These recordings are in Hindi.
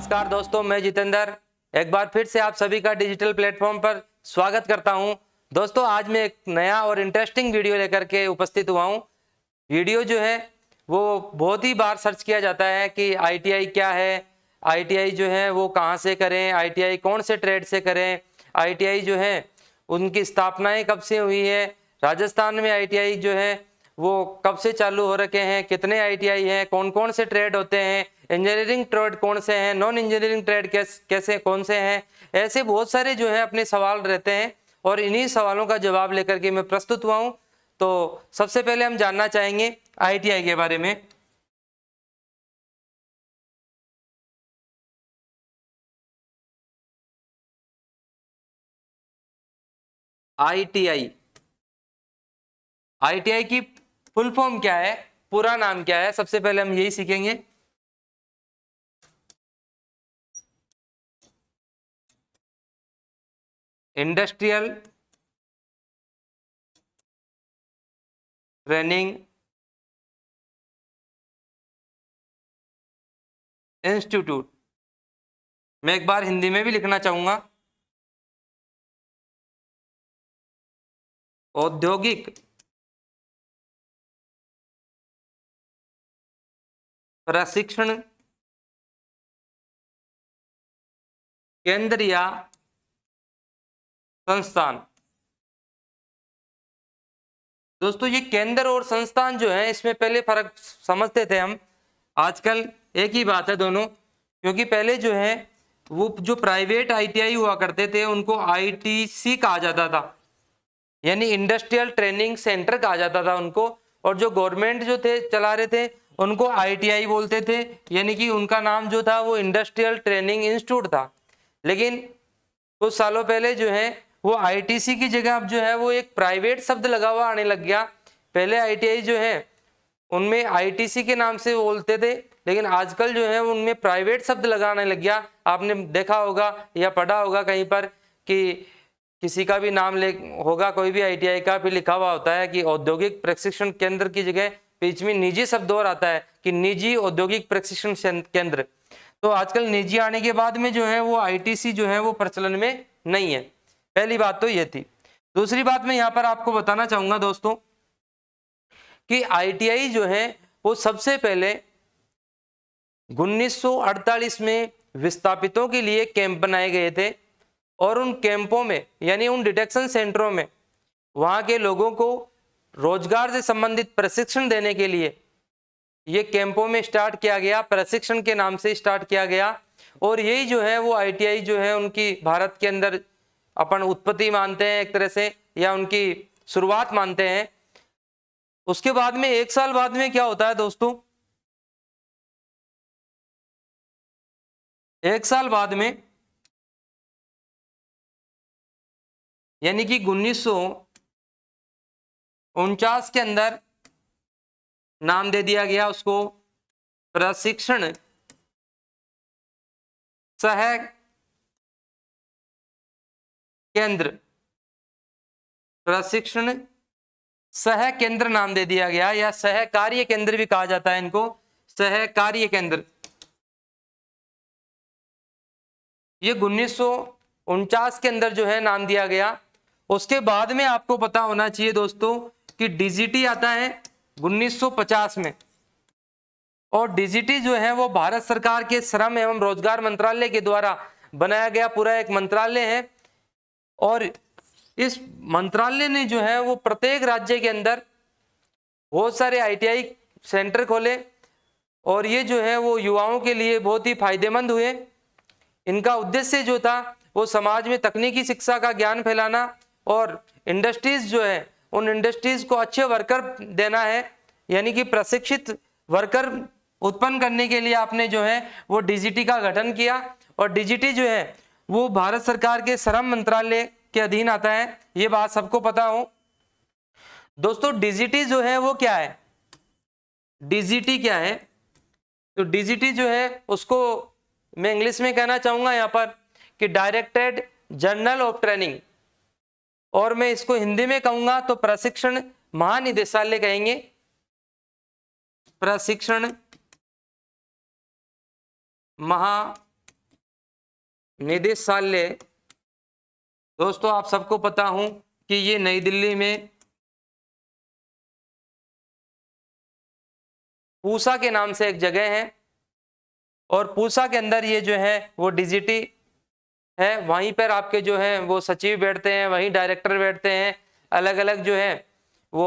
नमस्कार दोस्तों, मैं जितेंद्र एक बार फिर से आप सभी का डिजिटल प्लेटफॉर्म पर स्वागत करता हूं। दोस्तों, आज मैं एक नया और इंटरेस्टिंग वीडियो लेकर के उपस्थित हुआ हूं। वीडियो जो है वो बहुत ही बार सर्च किया जाता है कि आईटीआई क्या है, आईटीआई जो है वो कहां से करें, आईटीआई कौन से ट्रेड से करें, आईटीआई जो है उनकी स्थापनाएं कब से हुई है, राजस्थान में आईटीआई जो है वो कब से चालू हो रखे हैं, कितने आईटीआई हैं, कौन कौन से ट्रेड होते हैं, इंजीनियरिंग ट्रेड कौन से हैं, नॉन इंजीनियरिंग ट्रेड कैसे कौन से हैं। ऐसे बहुत सारे जो है अपने सवाल रहते हैं और इन्हीं सवालों का जवाब लेकर के मैं प्रस्तुत हुआ हूं। तो सबसे पहले हम जानना चाहेंगे आईटीआई के बारे में। आईटीआई आईटीआई की फुल फॉर्म क्या है, पूरा नाम क्या है, सबसे पहले हम यही सीखेंगे। Industrial training institute. मैं एक बार हिंदी में भी लिखना चाहूंगा, औद्योगिक प्रशिक्षण केंद्र या संस्थान। दोस्तों, ये केंद्र और संस्थान जो है इसमें पहले फर्क समझते थे हम, आजकल एक ही बात है दोनों। क्योंकि पहले जो है वो जो प्राइवेट आईटीआई हुआ करते थे उनको आईटीसी कहा जाता था, यानी इंडस्ट्रियल ट्रेनिंग सेंटर कहा जाता था उनको। और जो गवर्नमेंट जो थे चला रहे थे उनको आईटीआई बोलते थे, यानी कि उनका नाम जो था वो इंडस्ट्रियल ट्रेनिंग इंस्टीट्यूट था। लेकिन कुछ सालों पहले जो है वो आईटीसी की जगह अब जो है वो एक प्राइवेट शब्द लगा हुआ आने लग गया। पहले आईटीआई जो है उनमें आईटीसी के नाम से बोलते थे, लेकिन आजकल जो है उनमें प्राइवेट शब्द लगाने लग गया। आपने देखा होगा या पढ़ा होगा कहीं पर कि किसी का भी नाम ले होगा, कोई भी आईटीआई का भी लिखा हुआ होता है कि औद्योगिक प्रशिक्षण केंद्र की जगह बीच में निजी शब्द और आता है कि निजी औद्योगिक प्रशिक्षण केंद्र। तो आजकल निजी आने के बाद में जो है वो आईटीसी जो है वो प्रचलन में नहीं है। पहली बात तो ये थी। दूसरी बात मैं यहाँ पर आपको बताना चाहूंगा दोस्तों कि आईटीआई जो है वो सबसे पहले 1948 में विस्थापितों के लिए कैंप बनाए गए थे और उन कैंपों में यानी उन डिटेक्शन सेंटरों में वहां के लोगों को रोजगार से संबंधित प्रशिक्षण देने के लिए ये कैंपों में स्टार्ट किया गया, प्रशिक्षण के नाम से स्टार्ट किया गया। और यही जो है वो आईटीआई जो है उनकी भारत के अंदर अपन उत्पत्ति मानते हैं एक तरह से, या उनकी शुरुआत मानते हैं। उसके बाद में एक साल बाद में क्या होता है दोस्तों, एक साल बाद में यानी कि 1949 के अंदर नाम दे दिया गया उसको प्रशिक्षण सह केंद्र। प्रशिक्षण सह केंद्र नाम दे दिया गया, या सह कार्य केंद्र भी कहा जाता है इनको, सह कार्य केंद्र। ये 1949 के अंदर जो है नाम दिया गया। उसके बाद में आपको पता होना चाहिए दोस्तों कि डीजीटी आता है 1950 में, और डीजीटी जो है वो भारत सरकार के श्रम एवं रोजगार मंत्रालय के द्वारा बनाया गया पूरा एक मंत्रालय है। और इस मंत्रालय ने जो है वो प्रत्येक राज्य के अंदर बहुत सारे आईटीआई सेंटर खोले, और ये जो है वो युवाओं के लिए बहुत ही फायदेमंद हुए। इनका उद्देश्य जो था वो समाज में तकनीकी शिक्षा का ज्ञान फैलाना और इंडस्ट्रीज जो है उन इंडस्ट्रीज को अच्छे वर्कर देना है, यानी कि प्रशिक्षित वर्कर उत्पन्न करने के लिए आपने जो है वो डीजीटी का गठन किया। और डीजीटी जो है वो भारत सरकार के श्रम मंत्रालय के अधीन आता है, ये बात सबको पता हो। दोस्तों, डीजीटी जो है वो क्या है, डीजीटी क्या है, तो डीजीटी जो है उसको मैं इंग्लिश में कहना चाहूंगा यहाँ पर कि डायरेक्टेड जर्नल ऑफ ट्रेनिंग, और मैं इसको हिंदी में कहूंगा तो प्रशिक्षण महानिदेशालय कहेंगे। प्रशिक्षण महानिदेशालय निदेशालय दोस्तों आप सबको पता हो कि ये नई दिल्ली में पूसा के नाम से एक जगह है और पूसा के अंदर ये जो है वो डीजीटी है। वहीं पर आपके जो है वो सचिव बैठते हैं, वहीं डायरेक्टर बैठते हैं। अलग अलग जो है वो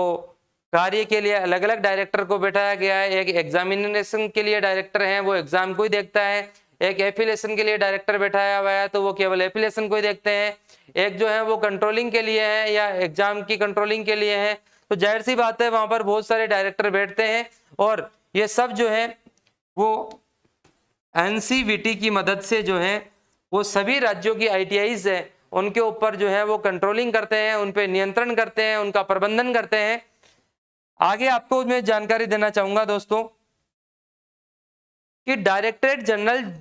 कार्य के लिए अलग अलग डायरेक्टर को बैठाया गया है। एक एग्जामिनेशन के लिए डायरेक्टर है, वो एग्जाम को ही देखता है। एक एफिलेशन के लिए डायरेक्टर बैठाया हुआ है, तो वो केवल एफिलेशन को ही देखते हैं। एक जो है वो कंट्रोलिंग के लिए है या एग्जाम की कंट्रोलिंग के लिए है। तो जाहिर सी बात है वहां पर बहुत सारे डायरेक्टर बैठते हैं और ये सब जो है वो एनसीवीटी की मदद से जो है वो सभी राज्यों की आईटीआईज है उनके ऊपर जो है वो कंट्रोलिंग करते हैं, उन पे नियंत्रण करते हैं, उनका प्रबंधन करते हैं। आगे आपको मैं जानकारी देना चाहूंगा दोस्तों कि डायरेक्टरेट जनरल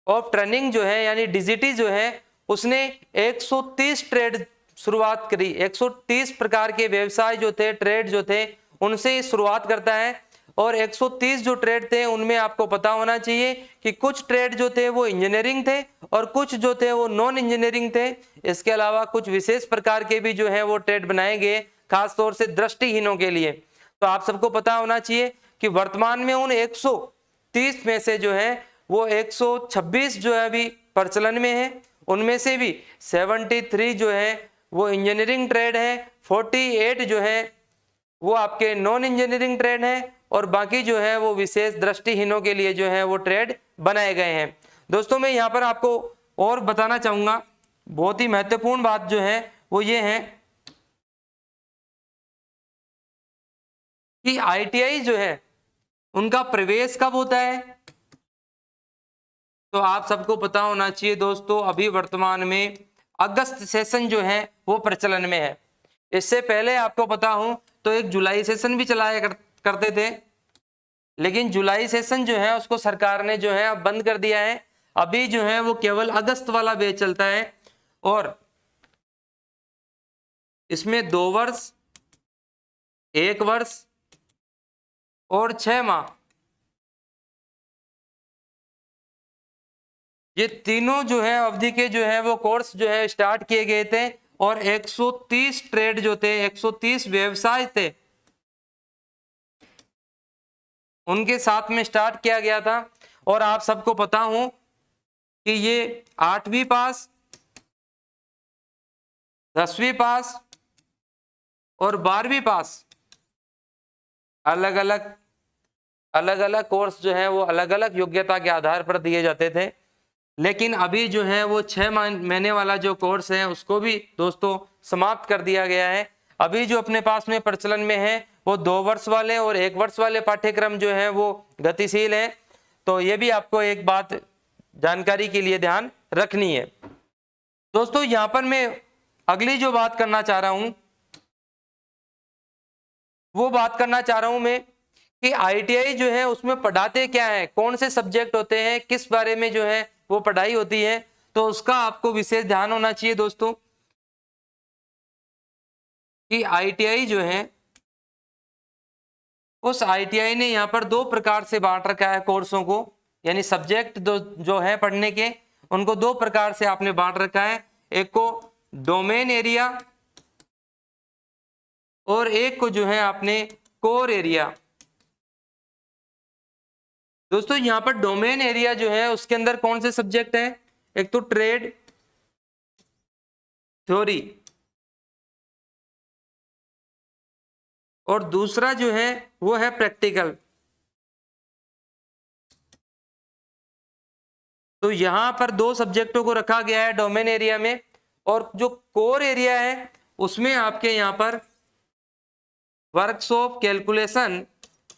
ऑफ ट्रेनिंग जो है यानी डीजीटी जो है उसने 130 ट्रेड शुरुआत करी। 130 प्रकार के व्यवसाय जो थे, ट्रेड जो थे, उनसे शुरुआत करता है। और 130 जो ट्रेड थे उनमें आपको पता होना चाहिए कि कुछ ट्रेड जो थे वो इंजीनियरिंग थे और कुछ जो थे वो नॉन इंजीनियरिंग थे। इसके अलावा कुछ विशेष प्रकार के भी जो है वो ट्रेड बनाए गए, खास तौर से दृष्टिहीनों के लिए। तो आप सबको पता होना चाहिए कि वर्तमान में उन 130 में से जो है वो 126 जो है अभी प्रचलन में है। उनमें से भी 73 जो है वो इंजीनियरिंग ट्रेड है, 48 जो है वो आपके नॉन इंजीनियरिंग ट्रेड है और बाकी जो है वो विशेष दृष्टिहीनों के लिए जो है वो ट्रेड बनाए गए हैं। दोस्तों मैं यहाँ पर आपको और बताना चाहूंगा, बहुत ही महत्वपूर्ण बात जो है वो ये है कि आईटीआई जो है उनका प्रवेश कब होता है। तो आप सबको पता होना चाहिए दोस्तों, अभी वर्तमान में अगस्त सेशन जो है वो प्रचलन में है। इससे पहले आपको पता हो तो एक जुलाई सेशन भी चलाया करते थे, लेकिन जुलाई सेशन जो है उसको सरकार ने जो है अब बंद कर दिया है। अभी जो है वो केवल अगस्त वाला बैच चलता है और इसमें 2 वर्ष, 1 वर्ष और 6 माह ये तीनों जो है अवधि के जो है वो कोर्स जो है स्टार्ट किए गए थे और 130 ट्रेड जो थे, 130 व्यवसाय थे, उनके साथ में स्टार्ट किया गया था। और आप सबको पता हो कि ये 8वीं पास, 10वीं पास और 12वीं पास अलग अलग कोर्स जो है वो अलग अलग योग्यता के आधार पर दिए जाते थे। लेकिन अभी जो है वो 6 महीने वाला जो कोर्स है उसको भी दोस्तों समाप्त कर दिया गया है। अभी जो अपने पास में प्रचलन में है वो 2 वर्ष वाले और 1 वर्ष वाले पाठ्यक्रम जो है वो गतिशील है। तो ये भी आपको एक बात जानकारी के लिए ध्यान रखनी है। दोस्तों यहाँ पर मैं अगली जो बात करना चाह रहा हूं वो बात करना चाह रहा हूं मैं कि आईटीआई जो है उसमें पढ़ाते क्या है, कौन से सब्जेक्ट होते हैं, किस बारे में जो है वो पढ़ाई होती है। तो उसका आपको विशेष ध्यान होना चाहिए दोस्तों कि आईटीआई जो है उस आईटीआई ने यहाँ पर 2 प्रकार से बांट रखा है कोर्सों को, यानी सब्जेक्ट जो है पढ़ने के उनको 2 प्रकार से आपने बांट रखा है। एक को डोमेन एरिया और एक को जो है आपने कोर एरिया। दोस्तों यहाँ पर डोमेन एरिया जो है उसके अंदर कौन से सब्जेक्ट हैं, एक तो ट्रेड थ्योरी और दूसरा जो है वो है प्रैक्टिकल। तो यहां पर 2 सब्जेक्टों को रखा गया है डोमेन एरिया में। और जो कोर एरिया है उसमें आपके यहां पर workshop, calculation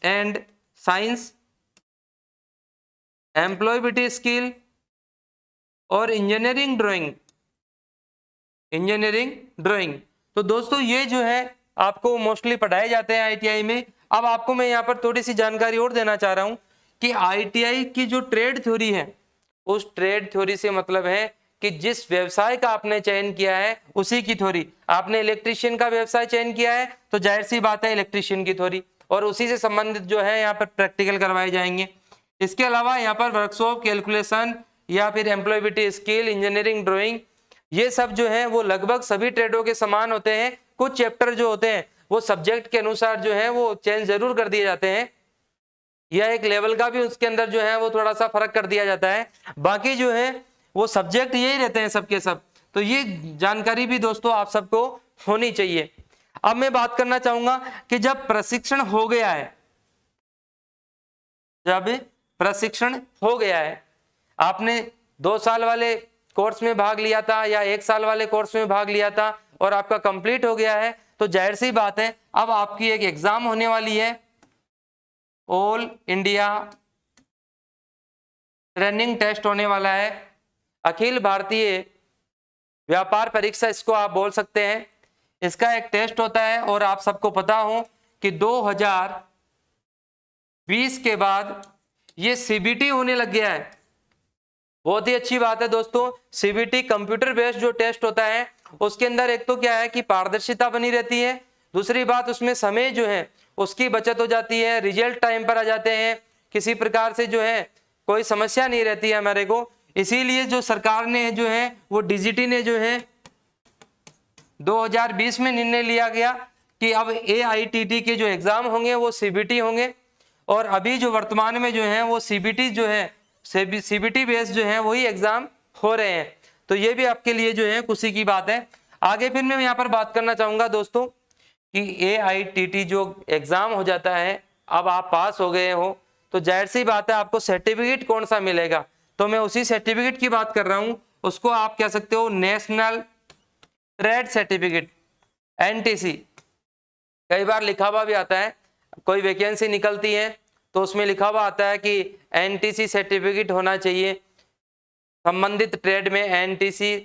and science, employability skill और इंजीनियरिंग ड्राइंग। तो दोस्तों ये जो है आपको मोस्टली पढ़ाए जाते हैं आईटीआई में। अब आपको मैं यहाँ पर थोड़ी सी जानकारी और देना चाह रहा हूँ कि आईटीआई की जो ट्रेड थ्योरी है उस ट्रेड थ्योरी से मतलब है कि जिस व्यवसाय का आपने चयन किया है उसी की थ्योरी। आपने इलेक्ट्रीशियन का व्यवसाय चयन किया है तो जाहिर सी बात है इलेक्ट्रीशियन की थ्योरी और उसी से संबंधित जो है यहाँ पर प्रैक्टिकल करवाए जाएंगे। इसके अलावा यहाँ पर वर्कशॉप, कैलकुलेशन या फिर एम्प्लॉयबिलिटी स्किल, इंजीनियरिंग, ड्राइंग, ये सब जो है वो लगभग सभी ट्रेडों के समान होते हैं। कुछ चैप्टर जो होते हैं वो सब्जेक्ट के अनुसार जो है वो चेंज जरूर कर दिए जाते हैं, या एक लेवल का भी उसके अंदर जो है वो थोड़ा सा फर्क कर दिया जाता है। बाकी जो है वो सब्जेक्ट यही रहते हैं सबके सब। तो ये जानकारी भी दोस्तों आप सबको होनी चाहिए। अब मैं बात करना चाहूंगा कि जब प्रशिक्षण हो गया है, जब प्रशिक्षण हो गया है, आपने 2 साल वाले कोर्स में भाग लिया था या 1 साल वाले कोर्स में भाग लिया था और आपका कंप्लीट हो गया है, तो जाहिर सी बात है अब आपकी एक एग्जाम होने वाली है, ऑल इंडिया ट्रेनिंग टेस्ट होने वाला है, अखिल भारतीय व्यापार परीक्षा इसको आप बोल सकते हैं। इसका एक टेस्ट होता है और आप सबको पता हो कि 2020 के बाद ये सीबीटी होने लग गया है। बहुत ही अच्छी बात है दोस्तों। सीबीटी कंप्यूटर बेस्ड जो टेस्ट होता है उसके अंदर एक तो क्या है कि पारदर्शिता बनी रहती है, दूसरी बात उसमें समय जो है उसकी बचत हो जाती है, रिजल्ट टाइम पर आ जाते हैं, किसी प्रकार से जो है कोई समस्या नहीं रहती है हमारे को। इसीलिए जो सरकार ने जो है वो डीजीटी ने जो है 2020 में निर्णय लिया गया कि अब एआईटीटी के जो एग्जाम होंगे वो सीबीटी होंगे, और अभी जो वर्तमान में जो है वो सीबीटी जो है सीबीटी बेस्ड जो है वही एग्जाम हो रहे हैं। तो ये भी आपके लिए जो है खुशी की बात है। आगे फिर मैं यहाँ पर बात करना चाहूंगा दोस्तों कि एआईटीटी जो एग्जाम हो जाता है, अब आप पास हो गए हो तो जाहिर सी बात है आपको सर्टिफिकेट कौन सा मिलेगा, तो मैं उसी सर्टिफिकेट की बात कर रहा हूं। उसको आप कह सकते हो नेशनल ट्रेड सर्टिफिकेट, एनटीसी। कई बार लिखा हुआ भी आता है, कोई वैकेंसी निकलती है तो उसमें लिखा हुआ आता है कि एनटीसी सर्टिफिकेट होना चाहिए, संबंधित ट्रेड में एनटीसी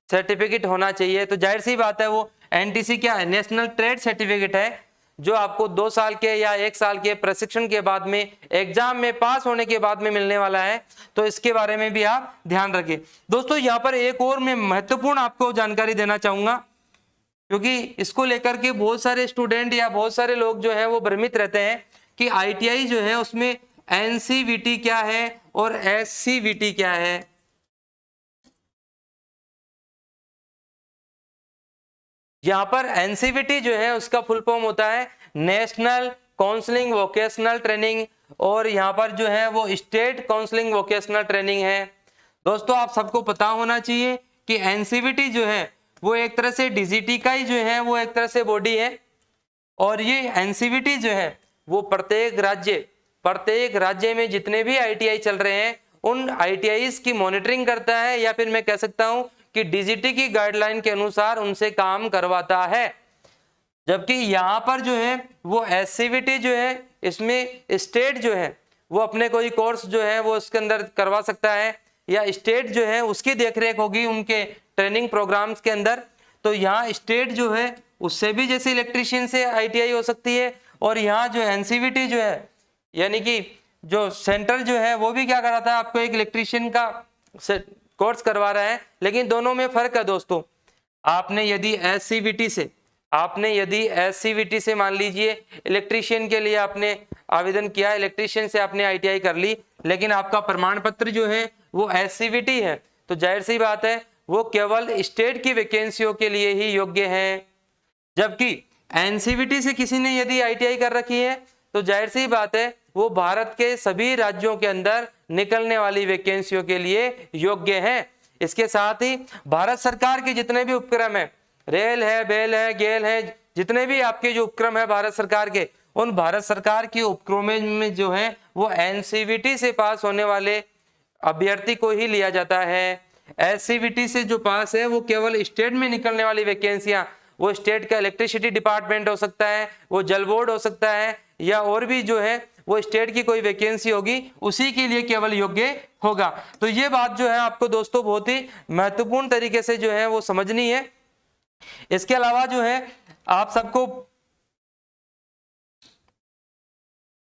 सर्टिफिकेट होना चाहिए। तो जाहिर सी बात है वो एनटीसी क्या है, नेशनल ट्रेड सर्टिफिकेट है, जो आपको 2 साल के या 1 साल के प्रशिक्षण के बाद में एग्जाम में पास होने के बाद में मिलने वाला है। तो इसके बारे में भी आप ध्यान रखें दोस्तों। यहाँ पर एक और मैं महत्वपूर्ण आपको जानकारी देना चाहूंगा, क्योंकि इसको लेकर के बहुत सारे स्टूडेंट या बहुत सारे लोग जो है वो भ्रमित रहते हैं कि आईटीआई जो है उसमें एनसीवीटी क्या है और एससीवीटी क्या है। यहाँ पर एनसीवीटी जो है उसका फुल फॉर्म होता है नेशनल काउंसलिंग वोकेशनल ट्रेनिंग, और यहाँ पर जो है वो स्टेट काउंसलिंग वोकेशनल ट्रेनिंग है। दोस्तों आप सबको पता होना चाहिए कि एनसीवीटी जो है वो एक तरह से डीजीटी का ही जो है वो एक तरह से बॉडी है, और ये एनसीवीटी जो है वो प्रत्येक राज्य में जितने भी आईटीआई चल रहे हैं उन आईटीआईज की मॉनिटरिंग करता है, या फिर मैं कह सकता हूं कि डीजीटी की गाइडलाइन के अनुसार उनसे काम करवाता है। जबकि यहाँ पर जो है वो एससीवीटी जो है इसमें स्टेट जो है वो अपने कोई कोर्स जो है वो उसके अंदर करवा सकता है, या स्टेट जो है उसकी देखरेख होगी उनके ट्रेनिंग प्रोग्राम्स के अंदर। तो यहाँ स्टेट जो है उससे भी जैसे इलेक्ट्रीशियन से आईटीआई हो सकती है, और यहाँ जो एनसीवीटी जो है यानी कि जो सेंटर जो है वो भी क्या कराता है, आपको एक इलेक्ट्रीशियन का कोर्स करवा रहा है। लेकिन दोनों में फर्क है दोस्तों। आपने यदि एससीवीटी से मान लीजिए इलेक्ट्रीशियन के लिए आपने आवेदन किया, इलेक्ट्रीशियन से आपने आईटीआई कर ली, लेकिन आपका प्रमाण पत्र जो है वो एससीवीटी है, तो जाहिर सी बात है वो केवल स्टेट की वैकेंसियों के लिए ही योग्य है। जबकि एनसीवीटी से किसी ने यदि आईटीआई कर रखी है तो जाहिर सी बात है वो भारत के सभी राज्यों के अंदर निकलने वाली वैकेंसियों के लिए योग्य है। इसके साथ ही भारत सरकार के जितने भी उपक्रम है, रेल है, बेल है, गेल है, जितने भी आपके जो उपक्रम है भारत सरकार के, उन भारत सरकार के उपक्रमों में जो है वो एनसीवीटी से पास होने वाले अभ्यर्थी को ही लिया जाता है। एससीवीटी से जो पास है वो केवल स्टेट में निकलने वाली वैकेंसियां, वो स्टेट का इलेक्ट्रिसिटी डिपार्टमेंट हो सकता है, वो जल बोर्ड हो सकता है, या और भी जो है वो स्टेट की कोई वैकेंसी होगी उसी के लिए केवल योग्य होगा। तो ये बात जो है आपको दोस्तों बहुत ही महत्वपूर्ण तरीके से जो है वो समझनी है। इसके अलावा जो है आप सबको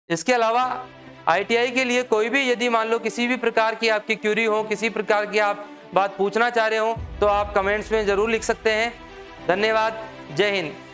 इसके अलावा आईटीआई के लिए कोई भी यदि मान लो किसी भी प्रकार की आपकी क्यूरी हो, किसी प्रकार की आप बात पूछना चाह रहे हो, तो आप कमेंट्स में जरूर लिख सकते हैं। धन्यवाद। जय हिंद।